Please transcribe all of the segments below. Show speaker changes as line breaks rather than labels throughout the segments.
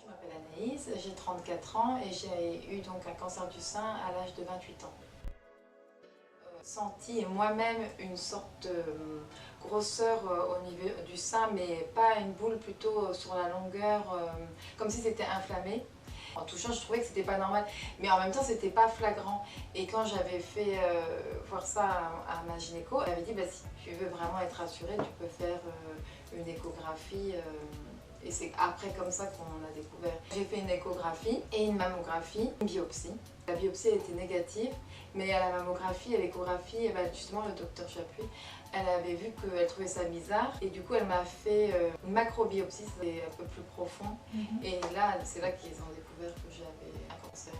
Je m'appelle Anaïs, j'ai 34 ans et j'ai eu donc un cancer du sein à l'âge de 28 ans. Senti moi-même une sorte de grosseur au niveau du sein, mais pas une boule, plutôt sur la longueur, comme si c'était inflammé. En touchant, je trouvais que c'était pas normal, mais en même temps, c'était pas flagrant. Et quand j'avais fait voir ça à ma gynéco, elle avait dit bah, si tu veux vraiment être rassurée, tu peux faire une échographie. Et c'est après comme ça qu'on a découvert. J'ai fait une échographie et une mammographie, une biopsie. La biopsie était négative, mais à la mammographie et l'échographie, eh ben justement le docteur Chapuis, elle avait vu qu'elle trouvait ça bizarre et du coup elle m'a fait une macrobiopsie, c'est un peu plus profond. Et là, c'est là qu'ils ont découvert que j'avais un cancer.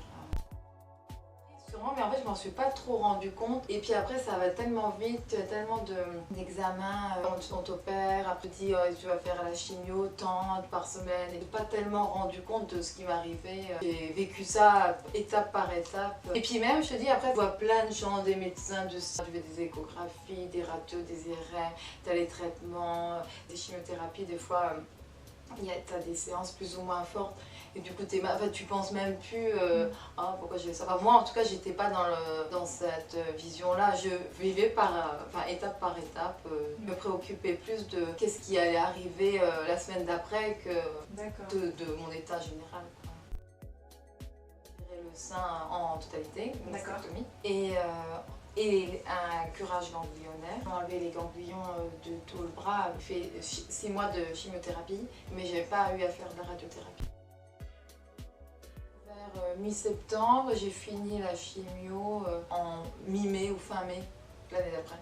Sûrement, mais en fait je m'en suis pas trop rendu compte. Et puis après ça va tellement vite, tellement d'examens, on t'opère, après tu dis tu vas faire la chimio tant par semaine. Et pas tellement rendu compte de ce qui m'arrivait. J'ai vécu ça étape par étape. Et puis même je te dis après tu vois plein de gens, des médecins de ça, tu fais des échographies, des radios, des IRM, tu as les traitements, des chimiothérapies des fois. Tu as des séances plus ou moins fortes et du coup tu penses même plus oh, pourquoi j'ai ça. Enfin, moi en tout cas j'étais pas dans cette vision là, je vivais étape par étape, je me préoccupais plus de qu'est-ce qui allait arriver la semaine d'après que de mon état général. Le sein en totalité, une mastectomie et un curage ganglionnaire. J'ai enlevé les ganglions de tout le bras, j'ai fait 6 mois de chimiothérapie, mais j'ai pas eu à faire de la radiothérapie. Vers mi-septembre, j'ai fini la chimio en mi-mai ou fin mai l'année d'après.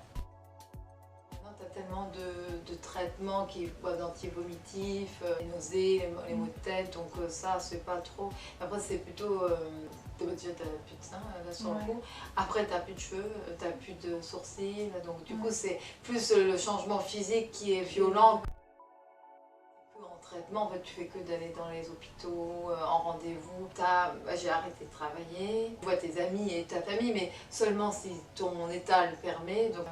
Tu as tellement de traitements d'anti-vomitifs, les nausées, les maux de tête, donc ça c'est pas trop. Après c'est plutôt, déjà t'as plus de sein là sur le coup, après t'as plus de cheveux, t'as plus de sourcils, donc du coup c'est plus le changement physique qui est violent. En traitement, en fait, tu fais que d'aller dans les hôpitaux, en rendez-vous. J'ai arrêté de travailler, tu vois tes amis et ta famille, mais seulement si ton état le permet. Donc,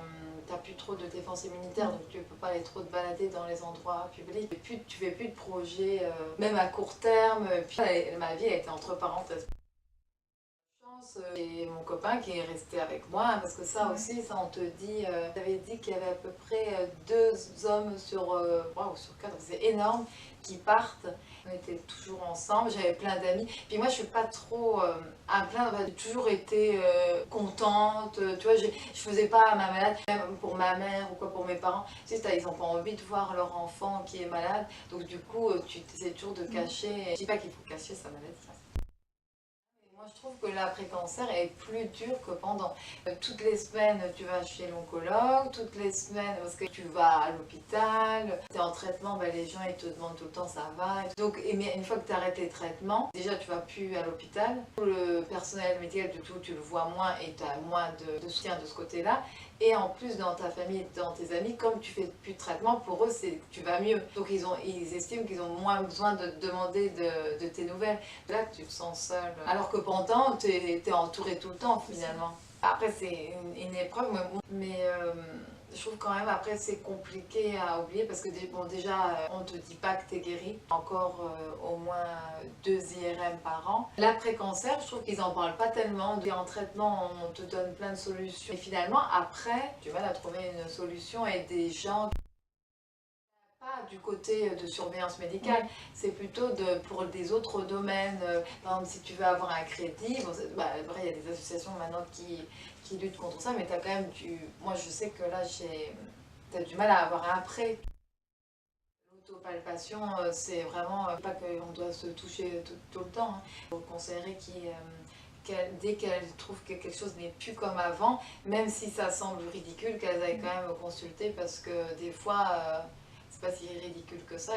t'as plus trop de défense immunitaire, donc tu peux pas aller trop te balader dans les endroits publics. Et tu fais plus de projets, même à court terme. Puis ma vie a été entre parenthèses. Et mon copain qui est resté avec moi, parce que ça aussi, ça on te dit, t'avais dit qu'il y avait à peu près 2 hommes sur 4, c'est énorme, qui partent. On était toujours ensemble, j'avais plein d'amis. Puis moi je suis pas trop à me plaindre, j'ai toujours été contente, tu vois, je faisais pas ma malade, même pour ma mère ou quoi, pour mes parents. Tu sais, ils ont pas envie de voir leur enfant qui est malade, donc du coup tu essaies toujours de cacher. Je dis pas qu'il faut cacher sa maladie. Moi, je trouve que l'après-cancer est plus dur que pendant. Toutes les semaines, tu vas chez l'oncologue, toutes les semaines, parce que tu vas à l'hôpital, tu es en traitement, ben, les gens ils te demandent tout le temps ça va. Donc, une fois que tu arrêtes les traitements, déjà tu vas plus à l'hôpital. Le personnel médical, du tout, tu le vois moins et tu as moins de soutien de ce côté-là. Et en plus, dans ta famille, dans tes amis, comme tu fais plus de traitement, pour eux, tu vas mieux. Donc ils estiment qu'ils ont moins besoin de te demander de tes nouvelles. Là, tu te sens seul. Alors que pendant, tu es entouré tout le temps, finalement. Après, c'est une épreuve, mais je trouve quand même, après, c'est compliqué à oublier parce que bon, déjà, on ne te dit pas que tu es guéri. Encore au moins 2 IRM par an. L'après-cancer, je trouve qu'ils n'en parlent pas tellement. En traitement, on te donne plein de solutions. Et finalement, après, tu vas trouver une solution et des gens pas du côté de surveillance médicale, c'est plutôt pour des autres domaines. Par exemple, si tu veux avoir un crédit, bon, après il y a des associations maintenant qui luttent contre ça, mais tu as quand même moi je sais que là, tu as du mal à avoir un prêt. L'autopalpation, c'est vraiment pas qu'on doit se toucher tout le temps. Je vous conseillerais dès qu'elles trouvent que quelque chose n'est plus comme avant, même si ça semble ridicule, qu'elles aillent quand même consulter parce que des fois, c'est pas si ridicule que ça.